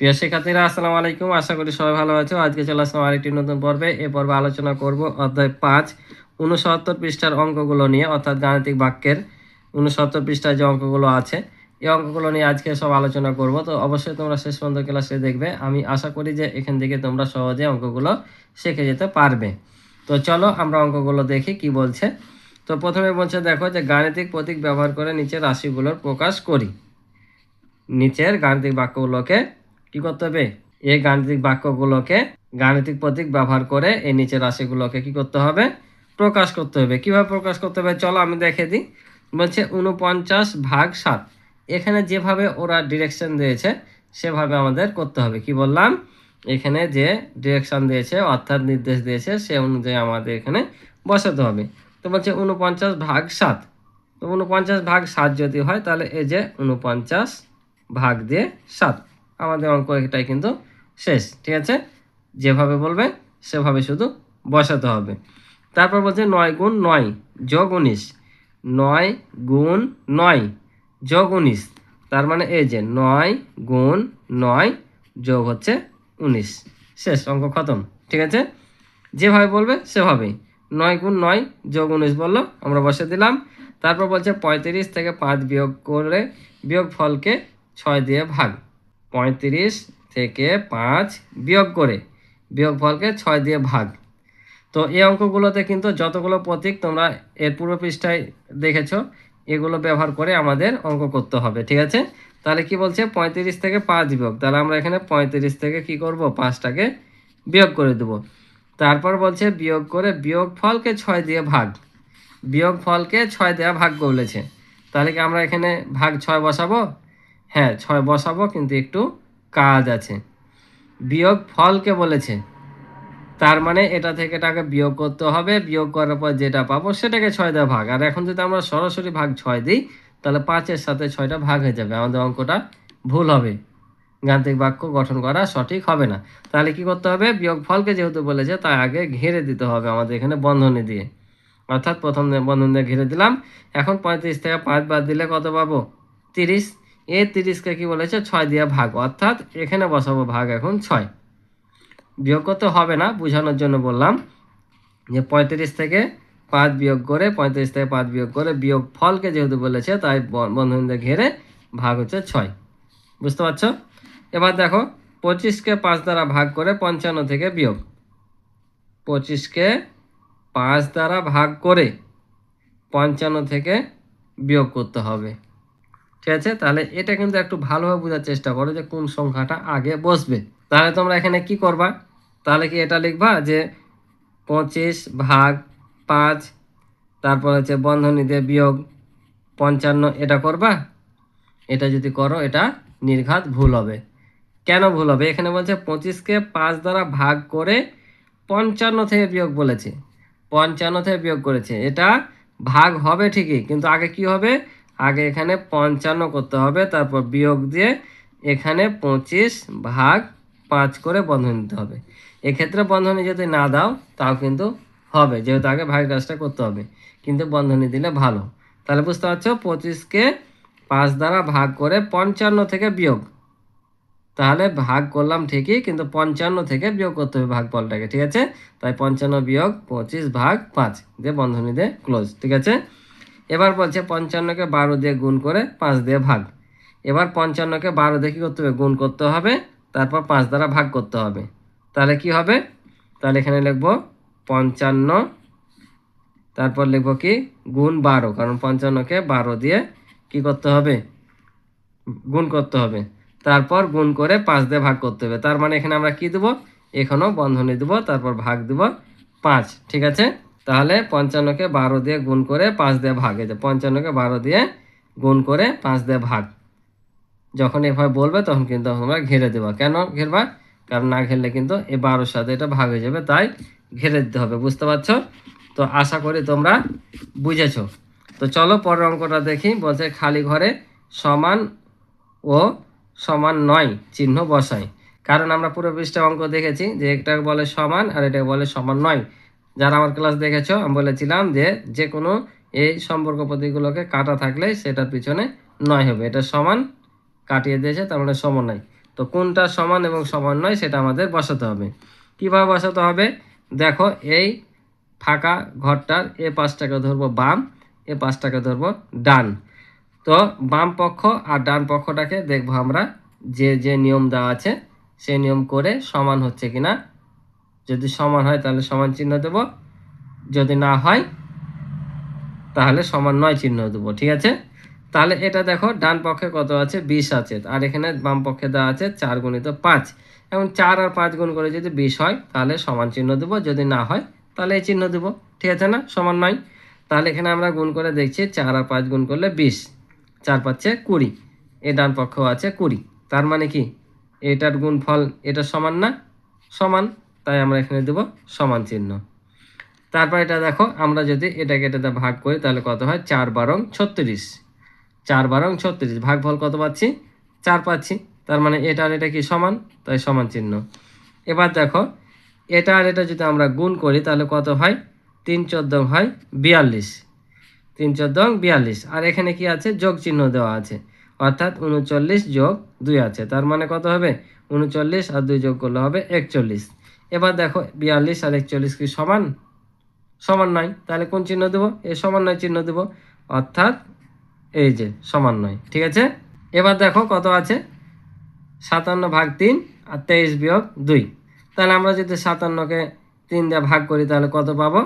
প্রিয় শিক্ষার্থীরা আসসালামু আলাইকুম। আশা করি সবাই ভালো আছো। আজকে চলে আসলাম আরেকটি নতুন পর্বে। এই পর্বে আলোচনা করব অধ্যায় 5 69 পৃষ্ঠার অঙ্কগুলো নিয়ে, অর্থাৎ গাণিতিক বাক্যের 69 পৃষ্ঠায় যে অঙ্কগুলো আছে এই অঙ্কগুলো নিয়ে আজকে সব আলোচনা করব। তো অবশ্যই তোমরা শেষ পর্যন্ত ক্লাসে দেখবে। আমি আশা করি যে এখান থেকে তোমরা সহজে অঙ্কগুলো শিখে যেতে পারবে। তো চলো আমরা অঙ্কগুলো দেখি কি বলছে। তো প্রথমে বলছে, দেখো যে গাণিতিক প্রতীক ব্যবহার করে নিচের রাশিগুলোর প্রকাশ করি। নিচের গাণিতিক বাক্যগুলোকে কি করতে হবে? এই গাণিতিক বাক্যগুলোকে গাণিতিক প্রতীক ব্যবহার করে এই নিচের রাশিগুলোকে কি করতে হবে? প্রকাশ করতে হবে। কিভাবে প্রকাশ করতে হবে চলো আমি দেখে দিই। বলছে 49/7। এখানে যেভাবে ওরা ডিরেকশন দিয়েছে সেভাবে আমাদের করতে হবে। কি বললাম? এখানে যে ডিরেকশন দিয়েছে অর্থাৎ নির্দেশ দিয়েছে সে অনুযায়ী আমাদের এখানে বসাতে হবে। তো বলছে 49/7। তো 49/7 যদি হয় তাহলে এই যে 49/7 আমাদের অঙ্ক এটাই কিন্তু শেষ। ঠিক আছে, যেভাবে বলবে সেভাবে শুধু বসাতে হবে। তারপর বলছে 9 × 9 + 19। 9 × 9 + 19, তার মানে এই যে 9 × 9 যোগ হচ্ছে 19। শেষ, অঙ্ক খতম। ঠিক আছে, যেভাবে বলবে সেভাবেই। 9 × 9 + 19 বললো, আমরা বসে দিলাম। তারপর বলছে 35 থেকে 5 বিয়োগ করে বিয়োগফলকে 6 দিয়ে ভাগ। 35 থেকে 5 বিয়োগ করে বিয়োগফলকে 6 দিয়ে ভাগ। তো এই অঙ্কগুলোতে কিন্তু যতগুলো প্রতীক তোমরা এর পূর্ব পৃষ্ঠায় দেখেছো এগুলো ব্যবহার করে আমাদের অঙ্ক করতে হবে। ঠিক আছে, তাহলে কি বলছে? 35 থেকে 5 বিয়োগ, তাহলে আমরা এখানে 35 থেকে কি করব? 5টাকে বিয়োগ করে দেব। তারপর বলছে বিয়োগ করে বিয়োগফলকে 6 দিয়ে ভাগ। বিয়োগফলকে 6 দেওয়া ভাগ বলেছে, তাহলে কি আমরা এখানে ভাগ 6 বসাবো? হ্যাঁ 6 বসাবো, কিন্তু একটু কাজ আছে। বিয়োগফলকে বলেছে, তার মানে এটা থেকে এটাকে বিয়োগ করতে হবে। বিয়োগ করার পর যেটা পাবো সেটাকে 6 দেওয়া ভাগ। আর এখন যদি আমরা সরাসরি ভাগ 6 দিই তাহলে 5-এর সাথে 6টা ভাগ হয়ে যাবে, আমাদের অঙ্কটা ভুল হবে, গাণিতিক বাক্য গঠন করা সঠিক হবে না। তাহলে কি করতে হবে? বিয়োগফলকে যেহেতু বলেছে তাই আগে ঘিরে দিতে হবে আমাদের এখানে বন্ধনী দিয়ে, অর্থাৎ প্রথম বন্ধনী দিয়ে ঘিরে দিলাম। এখন 35 থেকে 5 বাদ দিলে কত পাবো? 30। এই 30কে কি বলেছে? 6 দিয়ে ভাগ, অর্থাৎ এখানে বসাবো ভাগ এখন 6। বিয়োগ করতে হবে না, বোঝানোর জন্য বললাম যে 35 থেকে 5 বিয়োগ করে 35 থেকে 5 বিয়োগ করে বিয়োগ ফলকে যেহেতু বলেছে তাই বন্ধনীতে ঘিরে ভাগ হচ্ছে 6। বুঝতে পারছো? এবার দেখো 25কে 5 দ্বারা ভাগ করে 55 থেকে বিয়োগ। 25কে 5 দ্বারা ভাগ করে 55 থেকে বিয়োগ করতে হবে। ঠিক আছে, তাহলে এটা কিন্তু একটু ভালোভাবে বোঝার চেষ্টা করো যে কোন সংখ্যাটা আগে বসবে। তাহলে তোমরা এখানে কি করবা? তাহলে কি এটা লিখবা যে 25/5, তারপর হচ্ছে বন্ধনী দিয়ে বিয়োগ 55, এটা করবা? এটা যদি করো এটা নির্ঘাত ভুল হবে। কেন ভুল হবে? এখানে বলছে 25কে 5 দ্বারা ভাগ করে 55 থেকে বিয়োগ বলেছে, 55 থেকে বিয়োগ করেছে। এটা ভাগ হবে ঠিকই, কিন্তু আগে কি হবে? আগে এখানে 55 করতে হবে, তারপর বিয়োগ দিয়ে এখানে 25/5 করে বন্ধনী দিতে হবে। এক্ষেত্রে বন্ধনী যদি না দাও তাও কিন্তু হবে, যেহেতু আগে ভাগ কাজটা করতে হবে, কিন্তু বন্ধনী দিলে ভালো। তাহলে বুঝতে পারছো, 25কে 5 দ্বারা ভাগ করে 55 থেকে বিয়োগ, তাহলে ভাগ করলাম ঠিকই, কিন্তু 55 থেকে বিয়োগ করতে হবে ভাগফলটাকে। ঠিক আছে, তাই 55 বিয়োগ 25/5 দিয়ে বন্ধনী দিয়ে ক্লোজ। ঠিক আছে, এবার বলছে 55কে 12 দিয়ে গুণ করে 5 দিয়ে ভাগ। এবার 55কে 12 দিয়ে কী করতে হবে? গুণ করতে হবে, তারপর 5 দ্বারা ভাগ করতে হবে। তাহলে কি হবে? তাহলে এখানে লিখব 55, তারপর লিখব কি? গুণ 12, কারণ 55কে 12 দিয়ে কি করতে হবে? গুণ করতে হবে, তারপর গুণ করে 5 দিয়ে ভাগ করতে হবে। তার মানে এখানে আমরা কি দেবো? এখানেও বন্ধনী দেবো, তারপর ভাগ দেবো 5। ঠিক আছে, তাহলে 55কে 12 দিয়ে গুণ করে 5 দিয়ে ভাগ। এই যে 55কে 12 দিয়ে গুণ করে 5 দিয়ে ভাগ, যখন এভাবে বলবে তখন কিন্তু তোমরা ঘিরে দেবা। কেন ঘেরবা? কারণ না ঘেরলে কিন্তু এই 12-র সাথে এটা ভাগ হয়ে যাবে, তাই ঘিরে দিতে হবে। বুঝতে পারছো? তো আশা করি তোমরা বুঝেছো। তো চলো পরের অঙ্কটা দেখি। বলছে খালি ঘরে সমান ও সমান নয় চিহ্ন বসাই। কারণ আমরা পুরো পৃষ্ঠা অঙ্ক দেখেছি যে এটাকে বলে সমান আর এটাকে বলে সমান নয়। যারা আমার ক্লাস দেখেছো আমি বলেছিলাম যে যে কোনো এই সম্পর্ক প্রতীকগুলোকে কাটা থাকলে সেটার পিছনে নয় হবে। এটা সমান কাটিয়ে দিয়েছে, তার মানে সমান নয়। তো কোনটা সমান এবং সমান নয় সেটা আমাদের বসাতে হবে। কিভাবে বসাতে হবে দেখো, এই ফাঁকা ঘরটার এ পাশটাকে ধরবো বাম, এ পাশটাকে ধরবো ডান। তো বাম পক্ষ আর ডান পক্ষটাকে দেখবো আমরা যে যে নিয়ম দেওয়া আছে সেই নিয়ম করে সমান হচ্ছে কিনা। যদি সমান হয় তাহলে সমান চিহ্ন দেব, যদি না হয় তাহলে সমান নয় চিহ্ন দেবো। ঠিক আছে, তাহলে এটা দেখো ডান পক্ষে কত আছে 20 আছে, আর এখানে বাম পক্ষে দেওয়া আছে 4 গুণিত 5। এখন 4 আর 5 গুণ করে যদি 20 হয় তাহলে সমান চিহ্ন দেবো, যদি না হয় তাহলে এই চিহ্ন দেবো। ঠিক আছে না, সমান নয়। তাহলে এখানে আমরা গুণ করে দেখছি 4 আর 5 গুণ করলে 20, 4 5 20, এ ডান পক্ষেও আছে 20। তার মানে কি এটার গুণফল এটা সমান না, সমান, তাই আমরা এখানে দেব সমান চিহ্ন। তারপর এটা দেখো, আমরা যদি এটাকে এটাতে ভাগ করি তাহলে কত হয় 4 12 36, 4 12 36, ভাগফল কত পাচ্ছি 4 পাচ্ছি। তার মানে এটা আর এটা কি সমান, তাই সমান চিহ্ন। এবার দেখো এটা আর এটা যদি আমরা গুণ করি তাহলে কত হয় 3 14 হয় 42, 3 14 42, আর এখানে কি আছে যোগ চিহ্ন দেওয়া আছে, অর্থাৎ 39 যোগ 2 আছে। তার মানে কত হবে 39 আর 2 যোগ করলে হবে 41। এবার দেখো 42 আর 41 কি সমান, সমান নয়, তাহলে কোন চিহ্ন দেবো, এই সমান নয় চিহ্ন দেবো, অর্থাৎ এই যে সমান নয়। ঠিক আছে, এবার দেখো কত আছে 57 ভাগ 3 আর 23 বিয়োগ 2। তাহলে আমরা যদি 57কে 3 দিয়ে ভাগ করি তাহলে কত পাবো,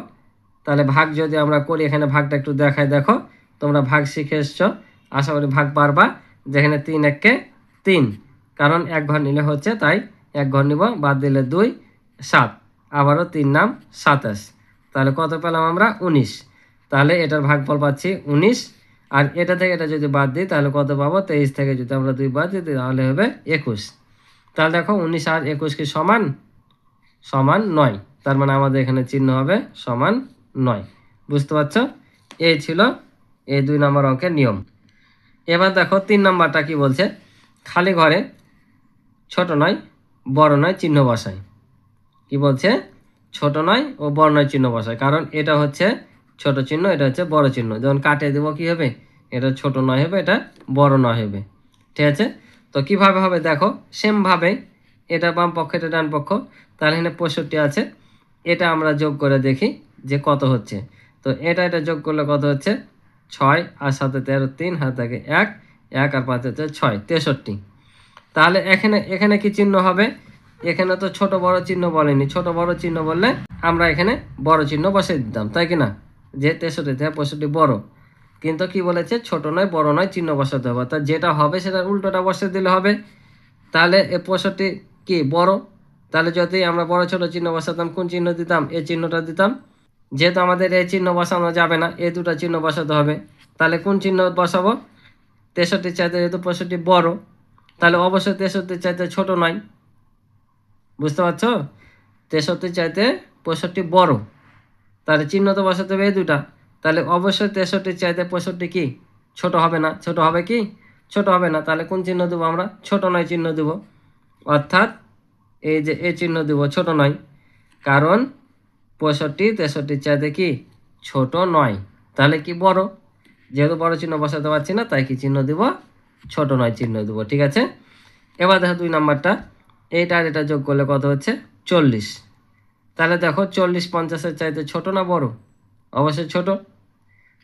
তাহলে ভাগ যদি আমরা করি, এখানে ভাগটা একটু দেখাই, দেখো তোমরা ভাগ শিখে এসছো, আশা করি ভাগ পারবা। যেখানে 3 1 3, কারণ এক ঘর নিলে হচ্ছে, তাই এক ঘর নিব, বাদ দিলে 2 7, আবারও 3 নাম 27, তাহলে কত পেলাম আমরা 19। তাহলে এটার ভাগফল পাচ্ছি 19, আর এটা থেকে এটা যদি বাদ দিই তাহলে কত পাবো 23 থেকে যদি আমরা 2 বাদ দিই তাহলে হবে 21। তাহলে দেখো 19 আর 21 কি সমান, সমান নয়, তার মানে আমাদের এখানে চিহ্ন হবে সমান নয়। বুঝতে পারছো, এই ছিল এই 2 নম্বর অঙ্কের নিয়ম। এবার দেখো 3 নম্বরটা কি বলছে, খালি ঘরে ছোট নয় বড় নয় চিহ্ন বসায়। কি বলছে, ছোট নয় ও বড় নয় চিহ্ন বসায়, কারণ এটা হচ্ছে ছোট চিহ্ন, এটা হচ্ছে বড় চিহ্ন। যখন কাটে দেবো কি হবে, এটা ছোট নয় হবে, এটা বড় নয় হবে। ঠিক আছে, তো কিভাবে হবে দেখো, সেমভাবে এটা বাম পক্ষ এটা ডান পক্ষ, তাহলে এখানে 65 আছে, এটা আমরা যোগ করে দেখি যে কত হচ্ছে। তো এটা যোগ করলে কত হচ্ছে 6 আর 7 13 3 হাত থাকে 1, 1 আর 5 হচ্ছে 6 63। তাহলে এখানে এখানে কি চিহ্ন হবে, এখানে তো ছোট বড় চিহ্ন বলেনি, ছোট বড় চিহ্ন বললে আমরা এখানে বড় চিহ্ন বসিয়ে দিতাম, তাই কি না, যে 63 থেকে 65 বড়। কিন্তু কি বলেছে ছোট নয় বড় নয় চিহ্ন বসাতে হবে, অর্থাৎ যেটা হবে সেটার উল্টোটা বসিয়ে দিলে হবে। তাহলে এ 65 কি বড়, তাহলে যদি আমরা বড় ছোট চিহ্ন বসাতাম কোন চিহ্ন দিতাম, এই চিহ্নটা দিতাম। যেহেতু আমাদের এই চিহ্ন বসানো যাবে না, এই দুটো চিহ্ন বসাতে হবে, তাহলে কোন চিহ্ন বসাবো, 63 চাইতে যেহেতু 65 বড়, তাহলে অবশ্যই 63 চাইতে ছোট নয়। বুঝতে পারছো, 63 চাইতে 65 বড়, তাহলে চিহ্ন তো বসাতে হবে এই দুটা, তাহলে অবশ্যই 63 চাইতে 65 কি ছোট হবে না, ছোট হবে কি ছোট হবে না, তাহলে কোন চিহ্ন দেবো আমরা, ছোট নয় চিহ্ন দেবো, অর্থাৎ এই যে এই চিহ্ন দেবো ছোট নয়, কারণ 65 63 চাইতে কি ছোট নয়, তাহলে কি বড়, যেহেতু বড় চিহ্ন বসাতে পারছি না তাই কি চিহ্ন দেব, ছোট নয় চিহ্ন দেবো। ঠিক আছে, এবার দেখো 2 নাম্বারটা, এইটা আর এটা যোগ করলে কত হচ্ছে 40। তাহলে দেখো 40 50-এর চাইতে ছোট না বড়, অবশ্যই ছোট।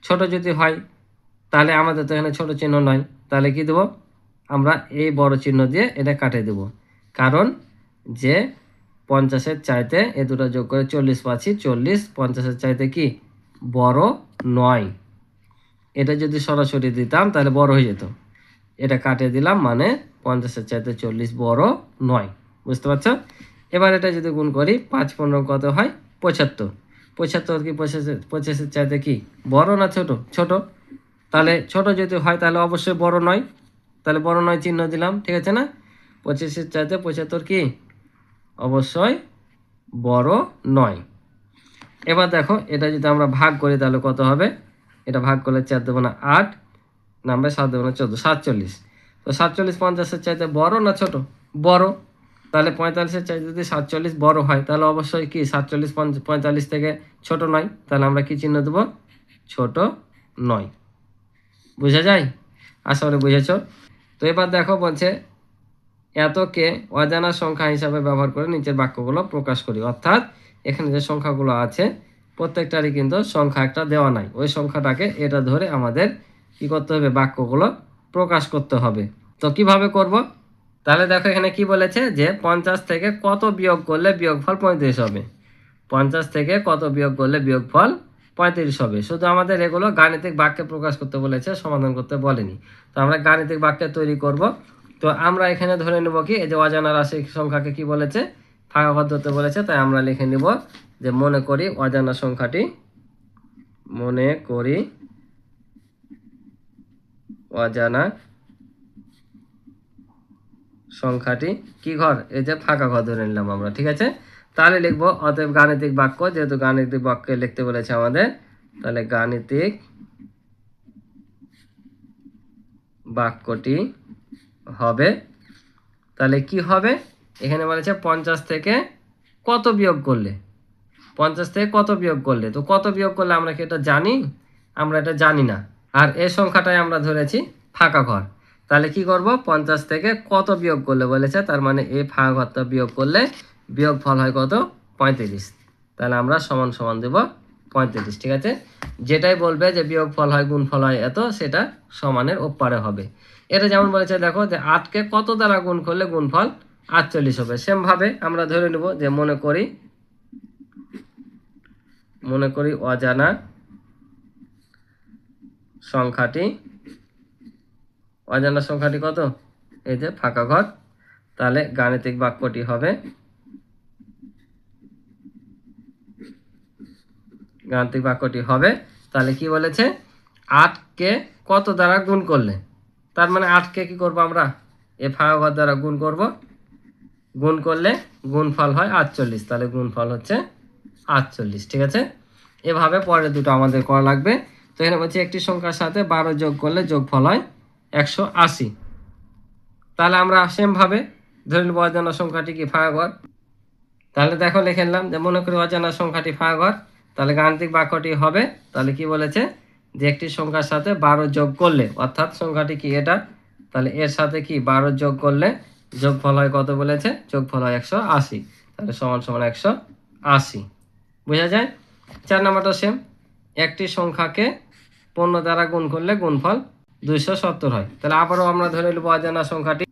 ছোট যদি হয় তাহলে আমাদের তো এখানে ছোট চিহ্ন নয়, তাহলে কি দেব আমরা এই বড় চিহ্ন দিয়ে এটা কাটে দেব, কারণ যে 50-এর চাইতে এ দুটো যোগ করে 40 পাচ্ছি, 40 50-এর চাইতে কি বড় নয়। এটা যদি সরাসরি দিতাম তাহলে বড় হয়ে যেত, এটা কাটে দিলাম মানে 50-এর চাইতে 40 বড় নয়। বুঝতে পারছো, এবার এটা যদি গুণ করি 5 15 কত হয় 75, 75 কি 25-এর চাইতে কি বড় না ছোট, ছোট, তাহলে ছোট যদি হয় তাহলে অবশ্যই বড় নয়, তাহলে বড় নয় চিহ্ন দিলাম। ঠিক আছে না, 25-এর চাইতে 75 কি অবশ্যই বড় নয়। এবার দেখো এটা যদি আমরা ভাগ করি তাহলে কত হবে, এটা ভাগ করলে 4 দেবো না 8, নাম্বার 7 দেবো না 14, 47। তো 47 50-এর চাইতে বড় না ছোট, বড়, তাহলে 45-এর চাইতে যদি 47 বড় হয় তাহলে অবশ্যই কি 47 45 থেকে ছোট নয়, তাহলে আমরা কি চিহ্ন দেবো, ছোট নয়। বুঝা যায়, আশা করি বুঝেছ। তো এবার দেখো বলছে এতকে অজানা সংখ্যা হিসাবে ব্যবহার করে নিচের বাক্যগুলো প্রকাশ করি। অর্থাৎ এখানে যে সংখ্যাগুলো আছে প্রত্যেকটারই কিন্তু সংখ্যা একটা দেওয়া নাই, ওই সংখ্যাটাকে এটা ধরে আমাদের কি করতে হবে, বাক্যগুলো প্রকাশ করতে হবে। তো কিভাবে করব? তাহলে দেখো এখানে কি বলেছে যে 50 থেকে কত বিয়োগ করলে বিয়োগফল 35 হবে। 50 থেকে কত বিয়োগ করলে বিয়োগফল 35 হবে। শুধু আমাদের এগুলো গাণিতিক বাক্যে প্রকাশ করতে বলেছে, সমাধান করতে বলেনি। তো আমরা গাণিতিক বাক্যে তৈরি করব। তো আমরা এখানে ধরে নেব কি, এই যে অজানা রাশি সংখ্যাকে কি বলেছে, ভাগাভাগ ধরতে বলেছে। তাই আমরা লিখে নিব যে মনে করি অজানা সংখ্যাটি, মনে করি অজানা সংখ্যাটি কি ঘর, এই যে ফাঁকা ঘর ধরে নিলাম আমরা, ঠিক আছে। তাহলে লিখবো অতএব গাণিতিক বাক্য, যেহেতু গাণিতিক বাক্যে লিখতে বলেছে আমাদের, তাহলে গাণিতিক বাক্যটি হবে, তাহলে কি হবে, এখানে বলেছে 50 থেকে কত বিয়োগ করলে, 50 থেকে কত বিয়োগ করলে, তো কত বিয়োগ করলে আমরা কি এটা জানি? আমরা এটা জানি না। আর এই সংখ্যাটাই আমরা ধরেছি ফাঁকা ঘর। তাহলে কি করব, 50 থেকে কত বিয়োগ করলে বলেছে, তার মানে এই ফাঁকা ঘরটা বিয়োগ করলে বিয়োগফল হয় কত, 35। তাহলে আমরা সমান সমান দেব 35, ঠিক আছে। যেটাই বলবে যে বিয়োগফল হয় গুণফল হয় এত, সেটা সমানের ওপারে হবে। এটা যেমন বলেছে দেখো যে 8কে কত দ্বারা গুণ করলে গুণফল 48 হবে। সেমভাবে আমরা ধরে নেব যে মনে করি অজানা সংখ্যাটি কত, এই যে ফাঁকা ঘর। তাহলে গাণিতিক বাক্যটি হবে, তাহলে কি বলেছে, 8কে কত দ্বারা গুণ করলে, তার মানে 8কে কি করব আমরা, এই ফাঁকা ঘর দ্বারা গুণ করব, গুণ করলে গুণফল হয় 48, তাহলে গুণফল হচ্ছে 48, ঠিক আছে। এভাবে পরের দুটো আমাদের করা লাগবে। তো এখানে বলছি একটি সংখ্যার সাথে 12 যোগ করলে যোগফল হয় 180। তাহলে আমরা সেমভাবে ধরে নেব অজানা সংখ্যাটি কি ফাঁকা ঘর। তাহলে দেখো লিখে নিলাম যে মনে করি অজানা সংখ্যাটি ফাঁকা ঘর। তাহলে গাণিতিক বাক্যটি হবে, তাহলে কি বলেছে যে একটি সংখ্যার সাথে 12 যোগ করলে, অর্থাৎ সংখ্যাটি কি এটা, তাহলে এর সাথে কি 12 যোগ করলে যোগফল হয় কত বলেছে, যোগফল হয় 180। তাহলে সমান সমান 180, বোঝা যায়। 4 নাম্বারটা সেম, একটি সংখ্যাকে 15 দ্বারা গুণ করলে গুণফল 270 হয়। তাহলে আবারও আমরা ধরে নেব অজানা সংখ্যাটি।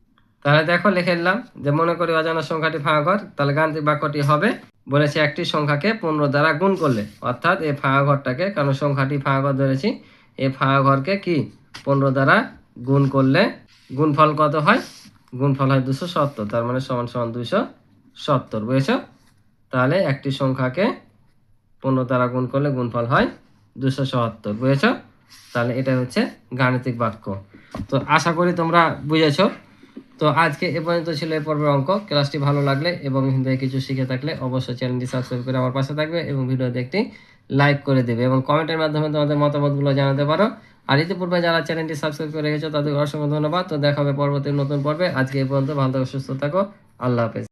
তাহলে দেখো লিখে নিলাম যে মনে করি অজানা সংখ্যাটি ফাঁকা ঘর। তাহলে গাণিতিক বাক্যটি হবে, বলেছে একটি সংখ্যাকে 15 দ্বারা গুণ করলে, অর্থাৎ এই ফাঁকা ঘরটাকে, কারণ সংখ্যাটি ফাঁকা ঘর ধরেছি, এই ফাঁকা ঘরকে কি 15 দ্বারা গুণ করলে গুণফল কত হয়, গুণফল হয় 270। তার মানে সমান সমান 270, বুঝেছ। তাহলে একটি সংখ্যাকে 15 দ্বারা গুণ করলে গুণফল হয় 270, বুঝেছ। তাহলে এটা হচ্ছে গাণিতিক বাক্য। তো আশা করি তোমরা বুঝেছ। তো আজকে এ পর্যন্ত ছিল এই পর্বের অঙ্ক। ক্লাসটি ভালো লাগলে এবং হিন্দি কিছু শিখে থাকলে অবশ্যই চ্যানেলটি সাবস্ক্রাইব করে আমার পাশে থাকবে এবং ভিডিওতে একটি লাইক করে দেবে এবং কমেন্টের মাধ্যমে তোমাদের মতামতগুলো জানাতে পারো। আর ইতিপূর্বে যারা চ্যানেলটি সাবস্ক্রাইব করে রেখেছো তাদের অসংখ্য ধন্যবাদ। তো দেখা হবে পরবর্তী নতুন পর্বে। আজকে এই পর্যন্ত, ভালো থাকো, সুস্থ থাকো, আল্লাহ হাফেজ।